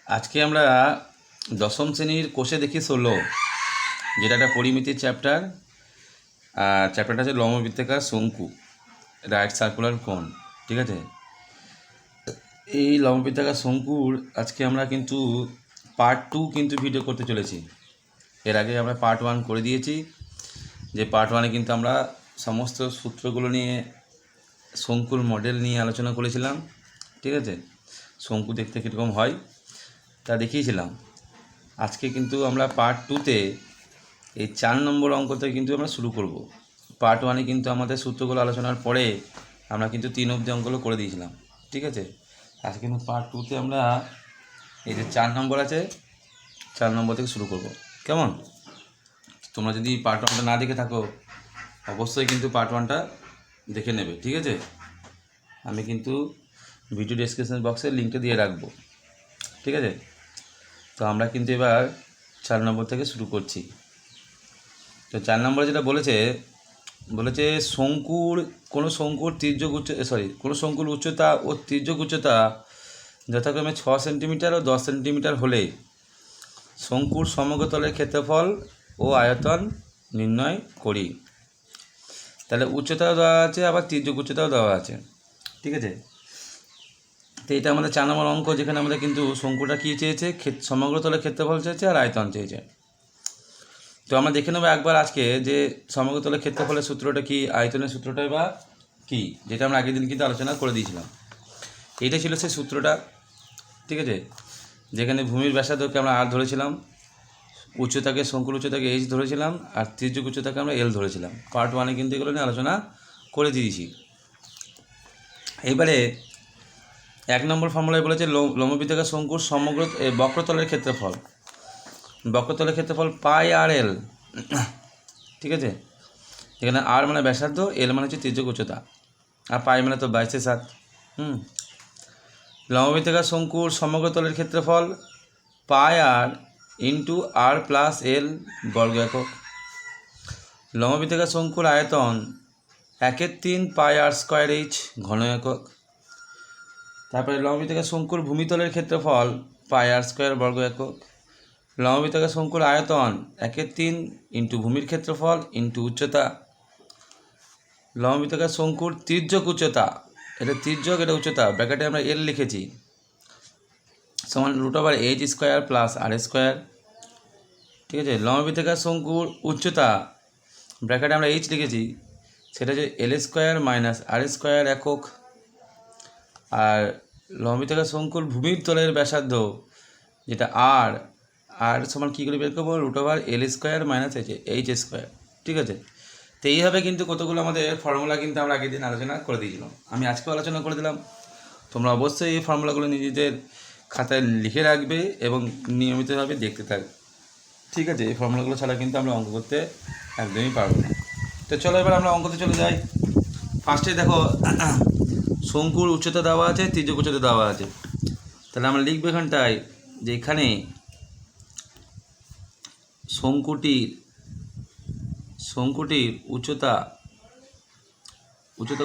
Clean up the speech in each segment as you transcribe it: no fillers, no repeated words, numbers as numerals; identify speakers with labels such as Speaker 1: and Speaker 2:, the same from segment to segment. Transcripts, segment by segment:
Speaker 1: আজকে আমরা দশম শ্রেণীর কোষে দেখি 16, যেটা একটা পরিমিতির চ্যাপ্টার। আর চ্যাপ্টারটা হচ্ছে লম্ববৃত্তাকার শঙ্কু, রাইট সার্কুলার কোন। ঠিক আছে, এই লম্ববৃত্তাকার শঙ্কুর আজকে আমরা কিন্তু পার্ট 2 কিন্তু ভিডিও করতে চলেছি। এর আগে আমরা পার্ট 1 করে দিয়েছি, যে পার্ট 1-এ কিন্তু আমরা সমস্ত সূত্রগুলো নিয়ে শঙ্কুর মডেল নিয়ে আলোচনা করেছিলাম। ঠিক আছে, শঙ্কু দেখতে কীরকম হয় তা দেখিয়েছিলাম। আজকে কিন্তু আমরা পার্ট 2-তে এই 4 নম্বর অঙ্কতে কিন্তু আমরা শুরু করব। পার্ট 1-এ কিন্তু আমাদের সূত্রগুলো আলোচনার পরে আমরা কিন্তু 3 অবধি অঙ্কগুলো করে দিয়েছিলাম। ঠিক আছে, আজকে কিন্তু পার্ট 2-তে আমরা এই যে 4 নম্বর আছে, 4 নম্বর থেকে শুরু করব। কেমন? তোমরা যদি পার্ট 1টা না দেখে থাকো অবশ্যই কিন্তু পার্ট 1টা দেখে নেবে। ঠিক আছে, আমি কিন্তু ভিডিও ডেসক্রিপশন বক্সে লিঙ্কটা দিয়ে রাখবো। ঠিক আছে, তো আমরা কিন্তু এবার 4 নম্বর থেকে শুরু করছি। তো 4 নম্বরে যেটা বলেছে কোনো শঙ্কুর উচ্চতা ও তির্যক উচ্চতা যথাক্রমে 6 সেন্টিমিটার ও 10 সেন্টিমিটার হলে শঙ্কুর সমগ্র তলের ক্ষেত্রফল ও আয়তন নির্ণয় করি। তাহলে উচ্চতাও দেওয়া আছে, আবার তির্যক উচ্চতাও দেওয়া আছে। ঠিক আছে, তো এটা আমাদের 4 নম্বর অঙ্ক, যেখানে আমাদের কিন্তু শঙ্কুটা কী চেয়েছে, সমগ্র তলের ক্ষেত্রফল চেয়েছে আর আয়তন চেয়েছে। তো আমরা দেখে নেবো একবার আজকে যে সমগ্র তলের ক্ষেত্রফলের সূত্রটা কি, আয়তনের সূত্রটাই বা কি, যেটা আমরা আগের দিন কিন্তু আলোচনা করে দিয়েছিলাম। এইটা ছিল সেই সূত্রটা। ঠিক আছে, যেখানে ভূমির ব্যাসার্ধকে আমরা আর ধরেছিলাম, উচ্চতাকে শঙ্কুর উচ্চতাকে এইচ ধরেছিলাম, আর তির্যক উচ্চতাকে আমরা এল ধরেছিলাম। পার্ট 1-এ কিন্তু এগুলো নিয়ে আলোচনা করে দিয়েছি। এইবারে 1 নম্বর ফর্মুলায় বলেছে লম্ববৃত্তাকার শঙ্কুর সমগ্র বক্রতলের ক্ষেত্রফল পাই আর এল। ঠিক আছে, এখানে আর মানে ব্যাসার্ধ, এল মানে হচ্ছে তির্যক উচ্চতা, আর পাই মানে তো 22/7। লম্ববৃত্তাকার শঙ্কুর সমগ্র তলের ক্ষেত্রফল পাই আর ইন্টু আর প্লাস এল বর্গ একক। লম্ববৃত্তাকার শঙ্কুর আয়তন 1/3 পাই আর স্কোয়ার এইচ ঘন একক। তারপরে লম্ববৃত্তাকার শঙ্কুর ভূমিতলের ক্ষেত্রফল পাই আর স্কোয়ার বর্গ একক। লম্ববৃত্তাকার শঙ্কুর আয়তন 1/3 ইন্টু ভূমির ক্ষেত্রফল ইন্টু উচ্চতা। লম্ববৃত্তাকার শঙ্কুর তির্যক উচ্চতা, এটা তির্যক, এটা উচ্চতা, ব্র্যাকেটে আমরা এল লিখেছি, সমান √h² প্লাস r²। ঠিক আছে, লম্ববৃত্তাকার শঙ্কুর উচ্চতা, ব্র্যাকেটে আমরা এইচ লিখেছি, সেটা হচ্ছে l² মাইনাস r² একক। আর লম্ববৃত্তাকার শঙ্কুর ভূমির তলের ব্যাসার্ধ, যেটা আর সমান কী করে বের করবো, √l² মাইনাস h²। ঠিক আছে, তো এইভাবে কিন্তু কতগুলো আমাদের ফর্মুলা কিন্তু আমরা আগের দিন আলোচনা করে দিয়েছিলাম, আমি আজকেও আলোচনা করে দিলাম। তোমরা অবশ্যই এই ফর্মুলাগুলো নিজেদের খাতায় লিখে রাখবে এবং নিয়মিতভাবে দেখতে থাকবে। ঠিক আছে, এই ফর্মুলাগুলো ছাড়া কিন্তু আমরা অঙ্ক করতে একদমই পারবো না। তো চলো এবার আমরা অঙ্কতে চলে যাই। ফার্স্টে দেখো, শঙ্কুর উচ্চতা দেওয়া আছে, তির্যক উচ্চতা দেওয়া আছে। তাহলে আমরা লিখবো এখানটায় যে এখানে শঙ্কুটির উচ্চতা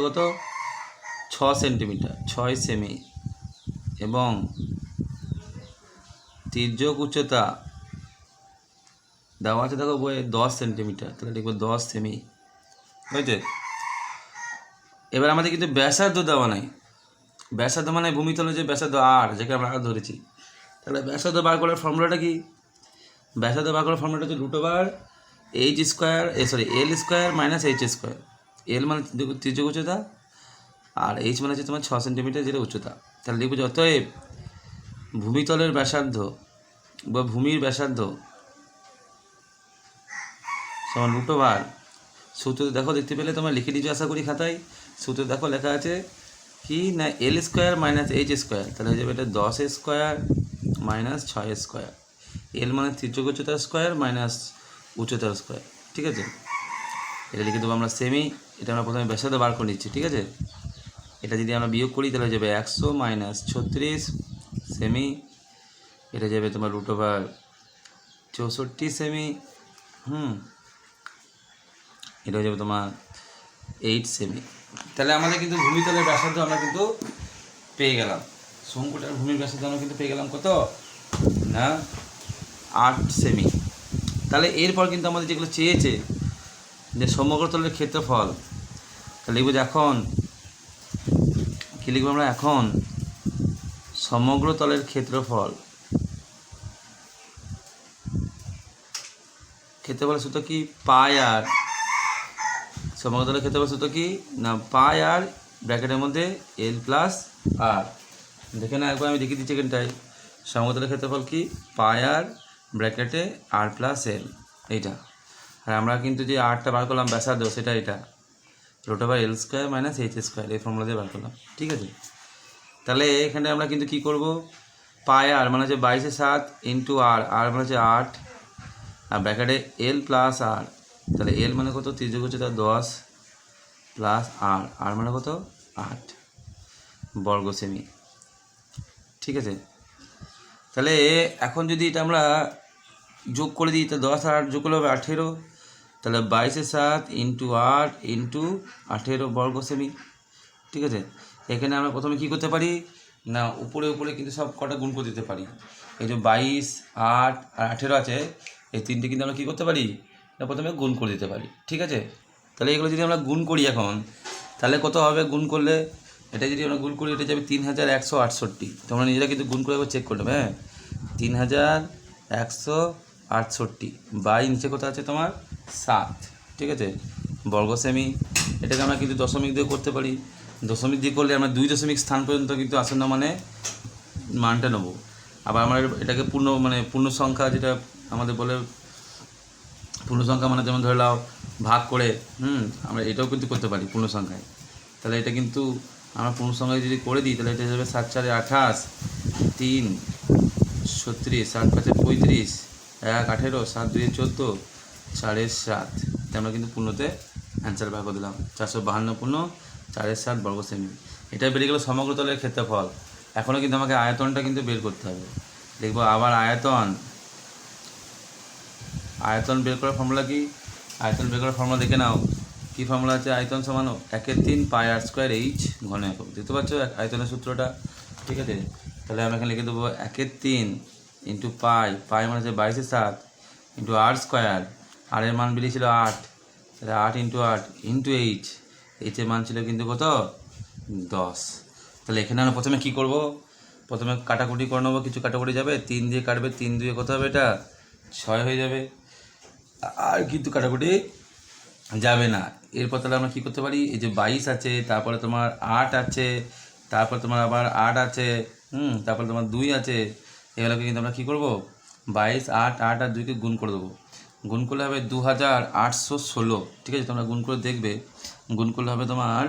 Speaker 1: কত, 6 সেন্টিমিটার, 6 সেমি, এবং তির্যক উচ্চতা দেওয়া আছে দেখো বইয়ে 10 সেন্টিমিটার, তাহলে লিখবো 10 সেমি। বুঝতে? এবার আমাদের কিন্তু ব্যাসার্ধ দেওয়া নাই। ব্যাসার্ধ মানে ভূমিতলে যে ব্যাসার্ধ আর, যেটা আমরা আর ধরেছি। তাহলে ব্যাসার্ধ বার করার ফর্মুলাটা কি? ব্যাসার্ধ বার করার ফর্মুলাটা হচ্ছে l² মাইনাস h²। এল মানে তির্যক উচ্চতা, আর এইচ মানে হচ্ছে তোমার 6 সেন্টিমিটার, যেটা উচ্চতা। তাহলে লিখবো যে অতএব ভূমিতলের ব্যাসার্ধ বা ভূমির ব্যাসার্ধ সমান সূত্র দেখো, দেখতে পেলে তোমরা লিখে দিচ্ছ আশা করি খাতায়। সূত্র দেখো লেখা আছে কি না, l² মাইনাস h², তাহলে হয়ে যাবে এটা 10² মাইনাস 6²। এল মানে তির্যক উচ্চতার স্কোয়ার মাইনাস উচ্চতার স্কোয়ার। ঠিক আছে, এটা লিখে দেবো আমরা সেমি। এটা আমরা প্রথমে ব্যাসার্ধ বার করে নিচ্ছি। ঠিক আছে, এটা যদি আমরা বিয়োগ করি তাহলে হয়ে যাবে 100 মাইনাস 36 সেমি। এটা যাবে তোমার √64 সেমি। এটা হয়ে যাবে তোমার 8 সেমি। তাহলে আমাদের কিন্তু ভূমিতলের ব্যাসার্ধ আমরা কিন্তু পেয়ে গেলাম, শঙ্কুটার ভূমির ব্যাসার্ধ আমরা কিন্তু পেয়ে গেলাম কত, না 8 সেমি। তাহলে এরপর কিন্তু আমাদের যেগুলো চেয়েছে যে সমগ্রতলের ক্ষেত্রফল, তাহলে লিখব যে এখন কী লিখবো আমরা, এখন সমগ্রতলের ক্ষেত্রফলের সূত্র কি, পাই আর, সমগ্রতলের ক্ষেত্রফল সূত্র কি না, পাই আর ব্র্যাকেটের মধ্যে এল প্লাস আর। দেখে না একবার আমি দেখিয়ে দিচ্ছি এখানটায়, সমগ্রতলের ক্ষেত্রফল কি, পাই আর ব্র্যাকেটে আর প্লাস এল, এইটা। আর আমরা কিন্তু যে আরটা বার করলাম ব্যাসার্ধ, সেটা এটা √L² - H², এই ফর্মুলা দিয়ে বার করলাম, ঠিক আছে। তাহলে এখানে আমরা কিন্তু কি করব, পাই আর মানে হচ্ছে 22/7 ইন্টু আর, আর মানে হচ্ছে 8, আর ব্র্যাকেটে এল প্লাস আর। তাহলে এল মানে কত, তির্যক উচ্চতা 10 প্লাস আর, আর মানে কত 8 বর্গ সেমি, ঠিক আছে। তাহলে এখন যদি এটা আমরা যোগ করে দিই, তাহলে 10 আর 8 যোগ করলে হবে 18, তাহলে 22/7 ইন্টু 8 ইন্টু 18 বর্গ সেমি, ঠিক আছে। এখানে আমরা প্রথমে কি করতে পারি না, উপরে উপরে কিন্তু সব কটা গুণ করে দিতে পারি। এই যে 22, 8 আর 18 আছে, এই তিনটে কিন্তু আমরা কী করতে পারি না, প্রথমে গুণ করে দিতে পারি, ঠিক আছে। তাহলে এগুলো যদি আমরা গুণ করি এখন, তাহলে কত হবে গুণ করলে, এটা যদি আমরা গুণ করি এটা যাবে 3168। তোমরা নিজেরা কিন্তু গুণ করে চেক করে নেবে, হ্যাঁ। 3168 বাই নিচে কত আছে তোমার 7, ঠিক আছে, বর্গ সেমি। এটাকে আমরা কিন্তু দশমিক দিয়ে করতে পারি, দশমিক দিয়ে করলে আমরা 2 দশমিক স্থান পর্যন্ত কিন্তু আসন্ন মানে মানটা নেব। আবার আমরা এটাকে পূর্ণ সংখ্যা, যেটা আমাদের বলে পূর্ণ সংখ্যা মানে যেমন ধরে নাও ভাগ করে, আমরা এটাও কিন্তু করতে পারি পূর্ণ সংখ্যায়। তাহলে এটা কিন্তু আমরা পূর্ণ সংখ্যায় যদি করে দিই, তাহলে এটা যাবে 7 × 4 = 28, 3 36, 7 × 5 = 35, 1 18, 7 2 = 14, 4 × 7। আমরা কিন্তু পূর্ণতে অ্যান্সার ভাগ করে দিলাম, 452 পূর্ণ 4 × 7 বর্গ সেমি। এটা বেরিয়ে গেল সমগ্রতলের ক্ষেত্রফল। এখনও কিন্তু আমাকে আয়তনটা কিন্তু বের করতে হবে। দেখবো আবার আয়তন বের করার ফর্মুলা কি, আয়তন বের করার ফর্মুলা দেখে নাও, কী ফর্মুলা আছে, আয়তন সমান 1/3 পাই r² h ঘন একক। দেখতে পাচ্ছ আয়তনের সূত্রটা, ঠিক আছে। তাহলে আমরা এখানে লিখে দেবো 1/3 ইন্টু পাই মানে হচ্ছে 22/7 ইন্টু r², আর এর মান বেরিয়েছিল 8, তাহলে 8 ইন্টু 8 ইন্টু এইচের মান ছিল কিন্তু কত 10। তাহলে এখানে আমরা প্রথমে কী করব, প্রথমে কাটাকুটি করে নেবো, কিছু কাটাকুটি যাবে, 3 দিয়ে কাটবে, 3 2 কত হবে, এটা 6 হয়ে যাবে, আর কিন্তু কাটাকুটি যাবে না। এরপর তাহলে আমরা কী করতে পারি, এই যে 22 আছে, তারপরে তোমার 8 আছে, তারপর তোমার আবার 8 আছে, তারপরে তোমার 2 আছে, এগুলোকে কিন্তু আমরা কী করবো, 22, 8, 8 আর 2কে গুণ করে দেবো। গুণ করলে হবে 2816, ঠিক আছে। তোমরা গুণ করে দেখবে, গুণ করলে হবে তোমার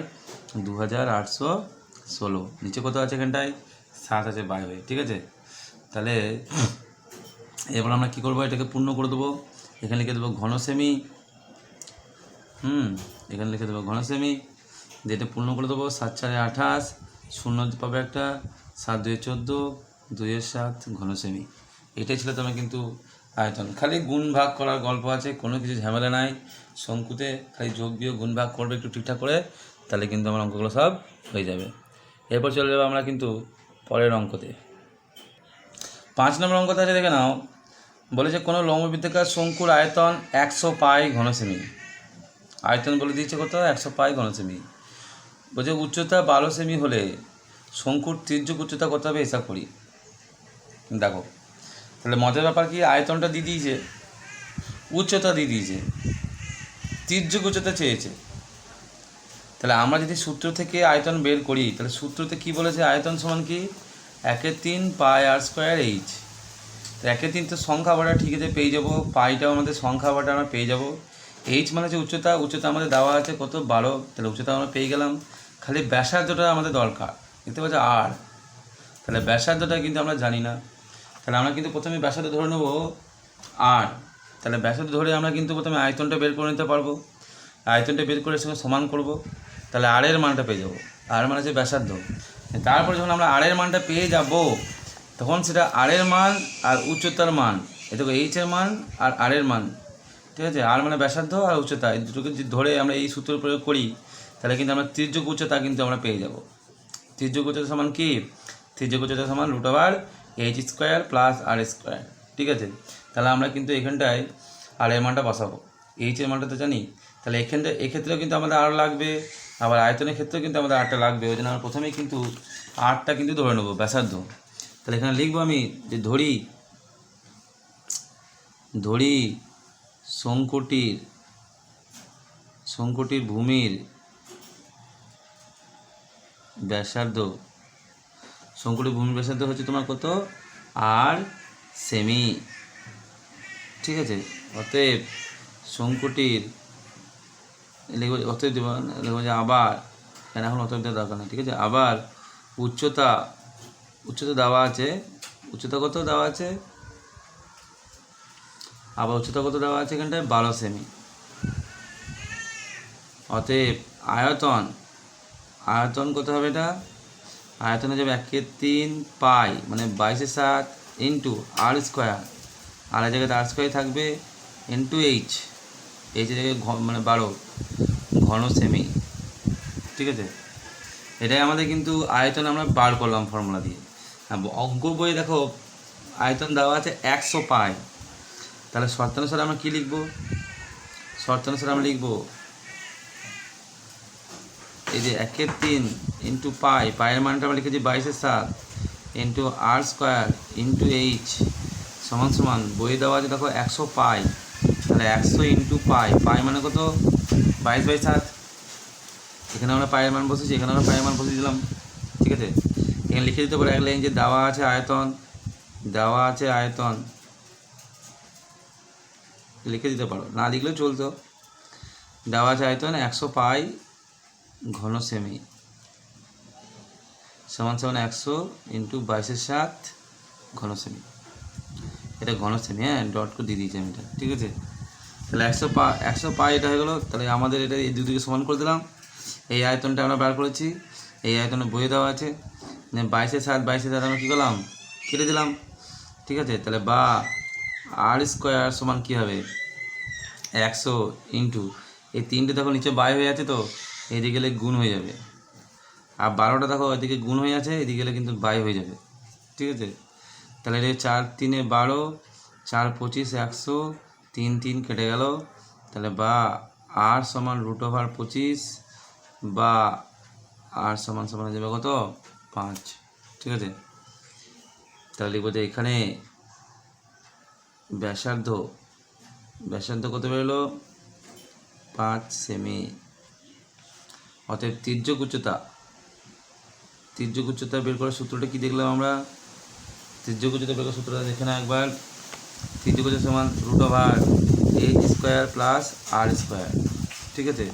Speaker 1: 2816। নিচে কত আছে এখানটায় 7 আছে বাই হয়ে, ঠিক আছে। তাহলে এবার আমরা কী করবো, এটাকে পূর্ণ করে দেবো। এখানে লিখে দেবো ঘন সেমি, এখানে লিখে দেবো ঘন সেমি, যেটা পূর্ণ করে দেবো। 7 × 4 = 28, 0 পাবে একটা, 7 2 = 14, 2 × 7 ঘন সেমি। এটাই ছিল তোমার কিন্তু আয়তন। খালি গুণ ভাগ করার গল্প আছে, কোনো কিছু ঝামেলা নাই। শঙ্কুতে খালি যোগ বিয়োগ গুণ ভাগ করবে একটু ঠিকঠাক করে, তাহলে কিন্তু আমার অঙ্কগুলো সব হয়ে যাবে। এরপর চলে যাবো আমরা কিন্তু পরের অঙ্কতে। 5 নম্বর অঙ্কতে আছে, দেখে নাও, বলেছে কোনো লম্ববৃত্তাকার শঙ্কুর আয়তন 100 পাই ঘন সেমি। আয়তন বলে দিয়েছে কত, 100 পাই ঘন সেমি। বলছে উচ্চতা 12 সেমি হলে শঙ্কুর তির্যক উচ্চতা কত হবে হিসাব করি। দেখো তাহলে মজার ব্যাপার কি, আয়তনটা দিয়ে দিয়েছে, উচ্চতা দিয়ে দিয়েছে, তির্যক উচ্চতা চেয়েছে। তাহলে আমরা যদি সূত্র থেকে আয়তন বের করি, তাহলে সূত্রতে কি বলেছে, আয়তন সমান কি 1/3 পাই r² h। তো 1/3 তো সংখ্যা বাটা ঠিক আছে পেয়ে যাবো, পাইটাও আমাদের সংখ্যা বাটা আমরা পেয়ে যাবো। এইচ মানে হচ্ছে উচ্চতা, উচ্চতা আমাদের দেওয়া আছে কত 12, তাহলে উচ্চতা আমরা পেয়ে গেলাম। খালি ব্যাসার্ধটা আমাদের দরকার, দেখতে পাচ্ছি আর, তাহলে ব্যাসার্ধটা কিন্তু আমরা জানি না। তাহলে আমরা কিন্তু প্রথমে ব্যাসার্ধ ধরে নেবো আর, তাহলে ব্যাসার্ধ ধরে আমরা কিন্তু প্রথমে আয়তনটা বের করে নিতে পারবো। আয়তনটা বের করে সঙ্গে সমান করব, তাহলে আর এর মানটা পেয়ে যাবো। আর মানে হচ্ছে ব্যাসার্ধ। তারপরে যখন আমরা আর এর মানটা পেয়ে যাব, তখন সেটা আর এর মান আর উচ্চতার মান, এটাকে এইচ এর মান আর আর এর মান, ঠিক আছে। আর মানে ব্যাসার্ধ আর উচ্চতা, এই দুটোকে যদি ধরে আমরা এই সূত্র প্রয়োগ করি, তাহলে কিন্তু আমরা তির্যক উচ্চতা কিন্তু আমরা পেয়ে যাব। তির্যক উচ্চতা সমান কি, তির্যক উচ্চতা সমান এইচ স্কোয়ার প্লাস আর স্কোয়ার। ঠিক আছে, তাহলে আমরা কিন্তু এখানটায় আর এর মানটা বসাবো, এইচের মানটা তো জানি, তাহলে এক্ষেত্রেও কিন্তু আমাদের আর লাগবে, আবার আয়তনের ক্ষেত্রেও কিন্তু আমাদের আরটা লাগবে। ওই জন্য আমরা প্রথমেই কিন্তু আরটা কিন্তু ধরে নেবো ব্যাসার্ধ। তাহলে এখানে লিখবো আমি যে ধরি শঙ্কুটির ভূমির ব্যাসার্ধ, শঙ্কুটির ভূমির ব্যাসার্ধ হচ্ছে তোমার কত, আর সেমি। ঠিক আছে, অতএব শঙ্কুটির লিখবো যে আবার, কেন এখন অতএব দেওয়ার দরকার নেই। ঠিক আছে, আবার উচ্চতা দেওয়া আছে, উচ্চতা কত দেওয়া আছে, আবার উচ্চতা কত দেওয়া আছে এখানটায় 12 সেমি। অতএব আয়তন কত হবে, এটা আয়তনে যাবে 1/3 পাই মানে 22/7 ইন্টু আর স্কোয়ার, আর এর জায়গায় আর স্কোয়ার থাকবে ইন্টু এইচের জায়গায় মানে 12 ঘন সেমি। ঠিক আছে, এটাই আমাদের কিন্তু আয়তন আমরা বার করলাম ফর্মুলা দিয়ে। অঙ্ক বই দেখো আয়তন দেওয়া আছে 100 পাই, তাহলে শর্তানুসারে আমরা কী লিখবো, শর্তানুসারে আমরা লিখবো এই যে 1/3 ইন্টু পায়ের মানটা আমরা লিখেছি 22/7 ইন্টু আর স্কোয়ার ইন্টু এইচ সমান সমান বই দেওয়া আছে দেখো 100 পাই, তাহলে 100 ইন্টু পাই মানে কত 22/7। এখানে আমরা পায়ের মান বসেছি, এখানে আমরা পায়ের মান বসিয়ে দিলাম। ঠিক আছে, এখানে লিখে দিতে পারো এক লাইন যে দেওয়া আছে আয়তন লিখে দিতে পারো, না লিখলেও চলতো। দেওয়া আছে আয়তন 100 পাই ঘন সেমি সমান 100 ইন্টু 22/7 ঘন সেমি। এটা ঘন সেমি, হ্যাঁ ডট করে দিয়ে দিয়েছি আমি এটা। ঠিক আছে, তাহলে 100 পাই এটা হয়ে গেলো। তাহলে আমাদের এটা এই দুদিকে সমান করে দিলাম। এই আয়তনটা আমরা বার করেছি, এই আয়তনে বইয়ে দেওয়া আছে 22/7 আমরা কী করলাম, কেটে দিলাম। ঠিক আছে, তাহলে বা আর স্কোয়ার সমান কী হবে 100 ইন্টু এই 3টে দেখো নিচে বাই হয়ে আছে, তো এদিকে গেলে গুণ হয়ে যাবে, আর 12টা দেখো এদিকে গুণ হয়ে আছে, এদিকে গেলে কিন্তু বাই হয়ে যাবে। ঠিক আছে, তাহলে এটা 4 3 12 4 25 100 3 3 কেটে গেল, তাহলে বা আর সমান √25 বা আর সমান হয়ে যাবে কত 5। ঠিক আছে, তাহলে লিখবো যে এখানে ব্যাসার্ধ কত বেরোলো 5 সেমি। অতএব তির্যক উচ্চতা বের করার সূত্রটা কি দেখলাম আমরা, তির্যক উচ্চতা বের করার সূত্রটা দেখে না একবার। তির্যক উচ্চতা সমান √h² প্লাস আর স্কোয়ার। ঠিক আছে,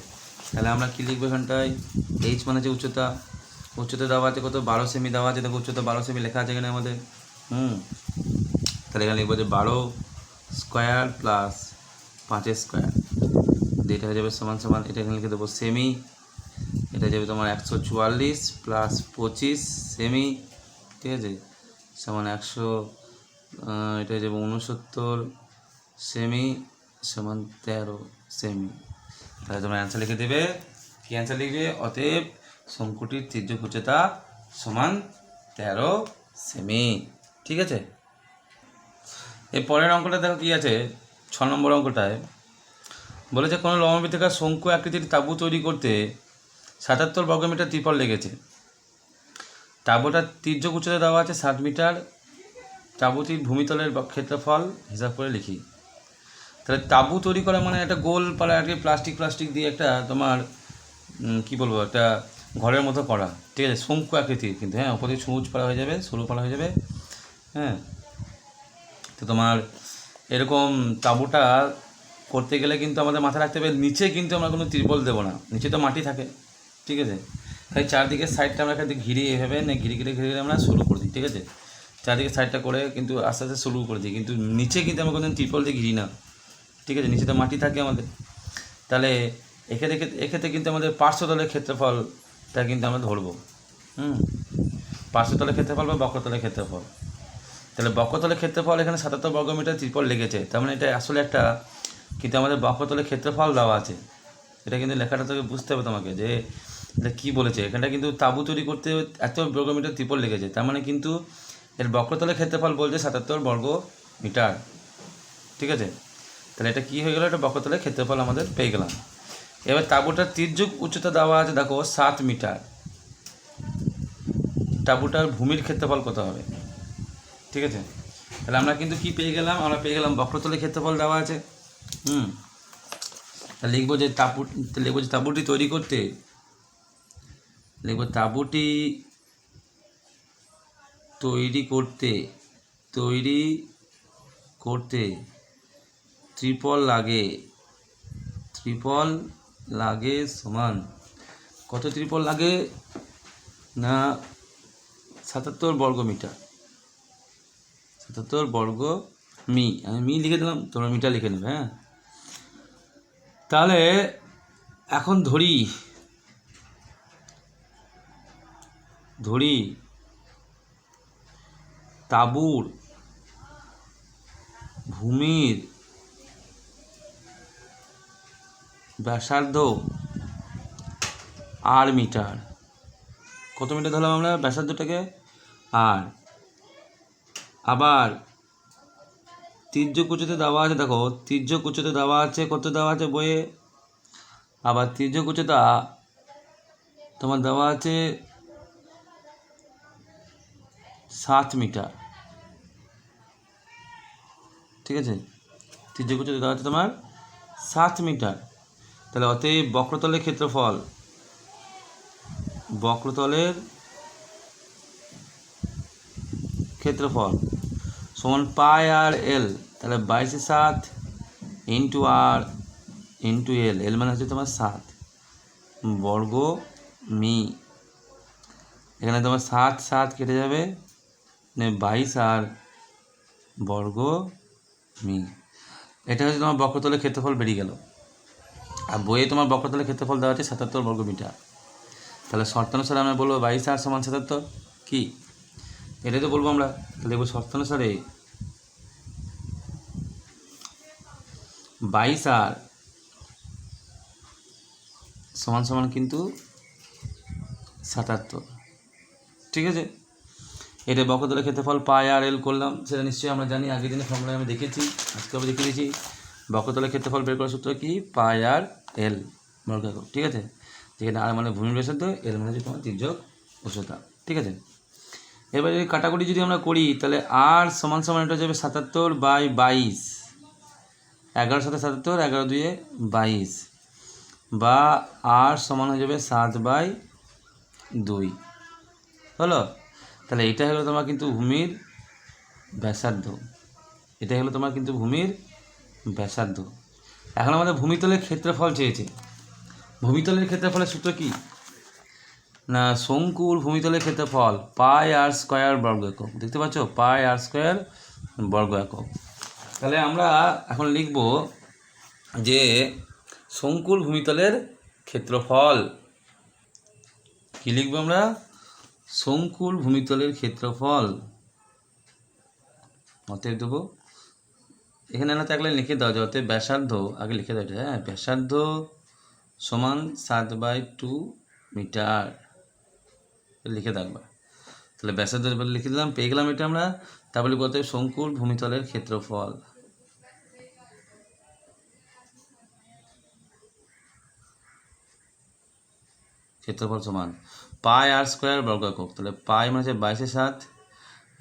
Speaker 1: তাহলে আমরা কী লিখবো এখানটায়, এইচ মানে হচ্ছে উচ্চতা দেওয়া আছে কত 12 সেমি দেওয়া আছে, দেখো উচ্চতা 12 সেমি লেখা আছে এখানে আমাদের। তাহলে এখানে লিখবো যে 12 স্কোয়ার প্লাস 5 স্কোয়ার, এটা হয়ে যাবে সমান এটা এখানে লিখে দেবো সেমি, এটা যাবে তোমার 144 প্লাস 25 সেমি। ঠিক আছে, সমান 100, এটা যাবে 69 সেমি সমান 13 সেমি। তাহলে তোমরা অ্যান্সার লিখে দেবে, কি অ্যান্সার লিখবে, অতএব শঙ্কুটির তির্যক উচ্চতা সমান 13 সেমি। ঠিক আছে, এর পরের অঙ্কটা দেখো কী আছে, 6 নম্বর অঙ্কটায় বলেছে কোনো লম্ববৃত্তাকার শঙ্কু আকৃতির তাঁবু তৈরি করতে 77 বর্গমিটার ত্রিপল লেগেছে। তাঁবুটার তির্যক উচ্চতা দেওয়া আছে 60 মিটার, তাঁবুটির ভূমিতলের ক্ষেত্রফল হিসাব করে লিখি। তাহলে তাঁবু তৈরি করা মানে একটা গোল পালা আর কি, প্লাস্টিক দিয়ে একটা তোমার কি বলবো একটা ঘরের মতো করা। ঠিক আছে, শঙ্কু আকৃতির কিন্তু, হ্যাঁ ওপরে সবুজ পালা হয়ে যাবে, সরু পালা হয়ে যাবে। হ্যাঁ, তো তোমার এরকম তাঁবুটা করতে গেলে কিন্তু আমাদের মাথায় রাখতে হবে নিচে কিন্তু আমরা কোনো ত্রিপল দেবো না, নিচে তো মাটি থাকে। ঠিক আছে, তাই চারদিকের সাইডটা আমরা এখান থেকে ঘিরিয়ে এভাবে না ঘিরে আমরা শুরু করে দিই। ঠিক আছে, চারদিকে সাইডটা করে কিন্তু আস্তে আস্তে শুরু করে দিই, কিন্তু নিচে কিন্তু আমরা কোনো ত্রিপল দিয়ে ঘিরি না। ঠিক আছে, নিচে তো মাটি থাকে আমাদের। তাহলে এক্ষেত্রে কিন্তু আমাদের পার্শ্বতলের ক্ষেত্রফলটা কিন্তু আমরা ধরবো। পার্শ্বতলের ক্ষেত্রফল বা বক্রতলের ক্ষেত্রফল। তাহলে বক্রতলের ক্ষেত্রফল এখানে 77 বর্গমিটার ত্রিপল লেগেছে, তার মানে এটা আসলে একটা কিন্তু আমাদের বক্রতলের ক্ষেত্রফল দেওয়া আছে। এটা কিন্তু লেখাটা তোকে বুঝতে হবে তোমাকে যে এটা কী বলেছে। এখানটা কিন্তু তাঁবু তৈরি করতে এত বর্গমিটার ত্রিপল লেগেছে, তার মানে কিন্তু এর বক্রতলের ক্ষেত্রফল বলছে 77 বর্গ মিটার। ঠিক আছে, তাহলে এটা কী হয়ে গেল, এটা বক্রতলের ক্ষেত্রফল আমাদের পেয়ে গেলাম। এবার তাঁবুটার তির্যক উচ্চতা দেওয়া আছে দেখো 7 মিটার। তাঁবুটার ভূমির ক্ষেত্রফল কত হবে? ঠিক আছে, তাহলে আমরা কিন্তু কি পেয়ে গেলাম, আমরা পেয়ে গেলাম বক্রতলের ক্ষেত্রফল দেওয়া আছে। তাহলে লিখবো যে তাঁবুটি তৈরি করতে, লিখবো তাঁবুটি তৈরি করতে ত্রিপল লাগে সমান কত ত্রিপল লাগে না 77 বর্গ মিটার। 77 বর্গ আমি লিখে দিলাম, তোমরা মিটার লিখে নেবে। হ্যাঁ, তাহলে এখন ধরি তাঁবুর ভূমির ব্যাসার্ধ আর মিটার। কত মিটার ধরলাম আমরা ব্যাসার্ধটাকে? আর। আবার তির্যক উচ্চতা দেওয়া আছে, দেখো তির্যক উচ্চতা দেওয়া আছে, কত দেওয়া আছে বইয়ে? আবার তির্যক উচ্চতা তোমার দেওয়া আছে 7 মিটার। ঠিক আছে, তির্যক উচ্চতা দেওয়া আছে তোমার 7 মিটার। তাহলে অতএব বক্রতলের ক্ষেত্রফল সমান পাই আর এল। তাহলে 22/7 ইন্টু আর ইন্টু এল, এল মানে হচ্ছে তোমার 7 বর্গ মি। এখানে তোমার 7 কেটে যাবে, 22 আর বর্গ মি। এটা হচ্ছে তোমার বক্রতলের ক্ষেত্রফল বেরিয়ে গেল। আর বইয়ে তোমার বক্রতলের ক্ষেত্রফল দেওয়া আছে 77 বর্গ মিটার। তাহলে শর্তানুসারে আমরা বলবো 22 আর সমান 77, কি এটাই তো বলবো আমরা। তাহলে দেখবো শর্তানুসারে 22 আর সমান কিন্তু 77। ঠিক আছে, এটা বক্রতলের ক্ষেত্রফল পাই আর এল করলাম, সেটা নিশ্চয়ই আমরা জানি, আগের দিনের ফর্মুলায় আমি দেখেছি, আজকে আমি দেখে দিয়েছি। বক্রতলের ক্ষেত্রফল বের করার সূত্র কি? পাই আর এল বর্গ একক। ঠিক আছে, যেখানে আর মানে ভূমির ব্যাসার্ধ, এল মানে হচ্ছে তোমার তির্যক উচ্চতা। ঠিক আছে, এবার যদি কাটাকুটি যদি আমরা করি, তাহলে আর সমান এটা যাবে 77/22, 11 সাথে 77, 11 2 22, বা আর সমান হয়ে যাবে 7/2। হলো, তাহলে এটা হলো তোমার কিন্তু ভূমির ব্যাসার্ধ। এখন আমাদের ভূমিতলের ক্ষেত্রফল চেয়েছে। ভূমিতলের ক্ষেত্রফলের সূত্র কি না, শঙ্কুর ভূমিতলের ক্ষেত্রফল পাই আর স্কয়ার বর্গ একক। দেখতে পাচ্ছ, পাই আর স্কয়ার বর্গ একক। তাহলে আমরা এখন লিখব যে শঙ্কুর ভূমিতলের ক্ষেত্রফল। কি লিখবো আমরা? শঙ্কুর ভূমিতলের ক্ষেত্রফল। অতএব দেবো, এখানে না থাকলে লিখে দাও যে অতএব ব্যাসার্ধ, আগে লিখে দাও এটা। হ্যাঁ, ব্যাসার্ধ সমান 7/2 মিটার লিখে থাকবা। তাহলে ব্যাসার্ধ লিখে দিলাম, পেয়ে গেলাম এটা আমরা। তারপরে বলতে শঙ্কুর ভূমিতলের ক্ষেত্রফল। সমান পাই আর স্কোয়ার বর্গ একক। তাহলে পাই মানে হচ্ছে 22/7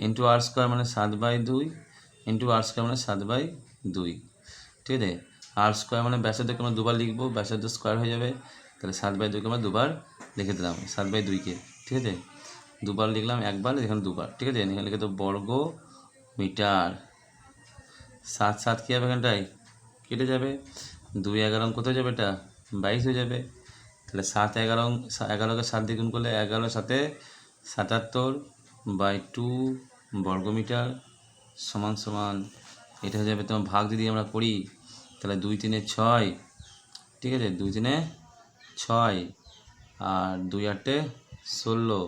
Speaker 1: ইন্টু আর স্কোয়ার মানে 7/2 ইন্টু আর স্কোয়ার মানে 7/2। ঠিক আছে, আর স্কোয়ার মানে ব্যাসার্ধকে আমরা দুবার লিখবো, ব্যাসার্ধ স্কোয়ার হয়ে যাবে। তাহলে 7/2কে আমরা দুবার লিখে দিলাম, 7/2কে। ঠিক আছে, দুবার লিখলাম, একবার এখানে দুবার। ঠিক আছে, এখানে লিখে তো বর্গ মিটার। 7 কী হবে এখানটায়? কেটে যাবে, 2 11 কোথায় যাবে? এটা 22 হয়ে যাবে। তাহলে 7 11কে 7 দিয়ে গুণ করলে 11 7 77/2 বর্গমিটার সমান এটা হয়ে যাবে তোমার ভাগ যদি আমরা করি, তাহলে 2 3 6। ঠিক আছে, 2 3 6 আর 2 8 16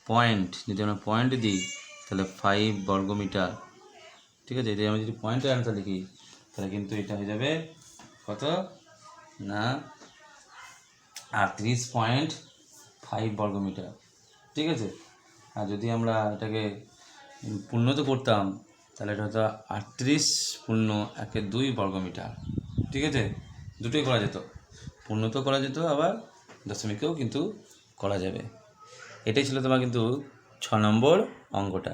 Speaker 1: পয়েন্ট। যদি আমরা পয়েন্ট দিই তাহলে 5 বর্গমিটার। ঠিক আছে, এটা আমরা যদি পয়েন্টের অ্যান্সার লিখি তাহলে কিন্তু এটা হয়ে যাবে কত না 38.5 বর্গমিটার। ঠিক আছে, আর যদি আমরা এটাকে পূর্ণ তো করতাম, তাহলে এটা হতো 38 পূর্ণ 1/2 বর্গমিটার। ঠিক আছে, দুটোই করা যেত, পূর্ণ তো করা যেত, আবার দশমিকেও কিন্তু করা যাবে। এটাই ছিল তোমার কিন্তু 6 নম্বর অঙ্কটা।